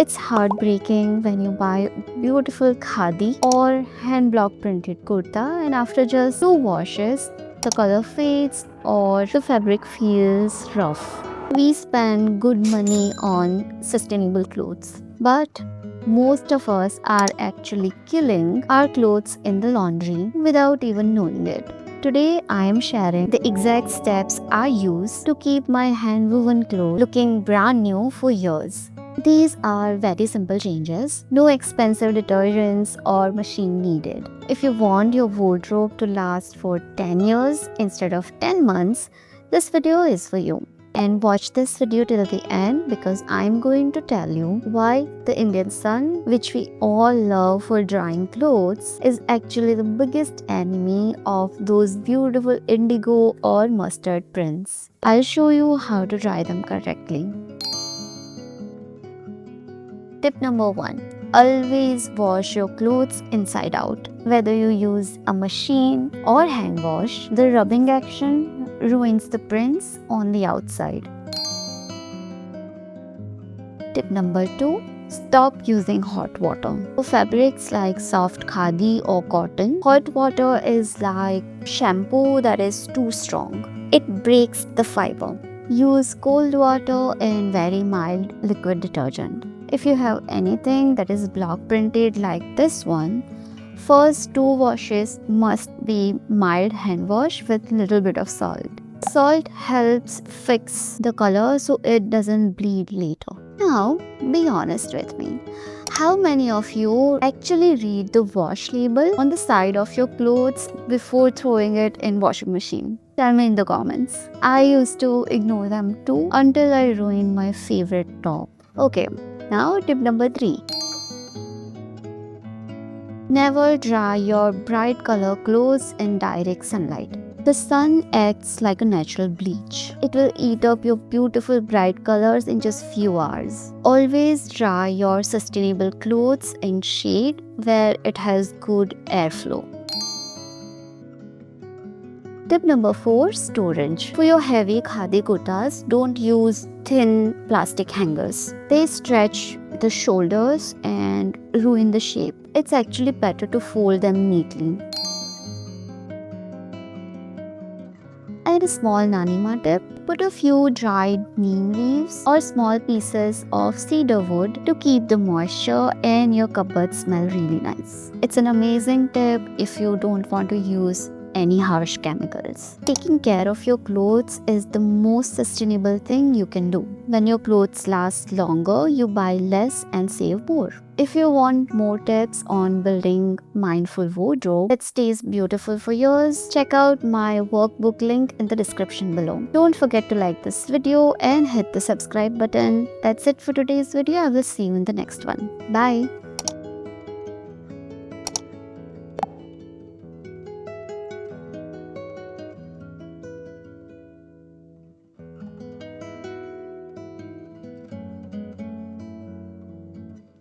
It's heartbreaking when you buy beautiful khadi or hand block printed kurta and after just 2 washes, the color fades or the fabric feels rough. We spend good money on sustainable clothes, but most of us are actually killing our clothes in the laundry without even knowing it. Today, I am sharing the exact steps I use to keep my hand-woven clothes looking brand new for years. These are very simple changes, no expensive detergents or machine needed. If you want your wardrobe to last for 10 years instead of 10 months, this video is for you. And watch this video till the end because I'm going to tell you why the Indian sun, which we all love for drying clothes, is actually the biggest enemy of those beautiful indigo or mustard prints. I'll show you how to dry them correctly. Tip number 1. Always wash your clothes inside out. Whether you use a machine or hand wash, the rubbing action ruins the prints on the outside. Tip number 2. Stop using hot water. For fabrics like soft khadi or cotton, hot water is like shampoo that is too strong. It breaks the fiber. Use cold water and very mild liquid detergent. If you have anything that is block printed like this one, first 2 washes must be mild hand wash with little bit of salt. Salt helps fix the color so it doesn't bleed later. Now, be honest with me. How many of you actually read the wash label on the side of your clothes before throwing it in washing machine? Tell me in the comments. I used to ignore them too until I ruined my favorite top. Okay, now tip number 3. Never dry your bright color clothes in direct sunlight. The sun acts like a natural bleach. It will eat up your beautiful bright colors in just few hours. Always dry your sustainable clothes in shade where it has good airflow. Tip number 4. Storage. For your heavy khadi kurtas, don't use thin plastic hangers. They stretch the shoulders and ruin the shape. It's actually better to fold them neatly. And a small Nani Maa tip, put a few dried neem leaves or small pieces of cedar wood to keep the moisture and your cupboard smell really nice. It's an amazing tip if you don't want to use any harsh chemicals. Taking care of your clothes is the most sustainable thing you can do. When your clothes last longer, you buy less and save more. If you want more tips on building mindful wardrobe that stays beautiful for years, check out my workbook link in the description below. Don't forget to like this video and hit the subscribe button. That's it for today's video. I will see you in the next one. Bye.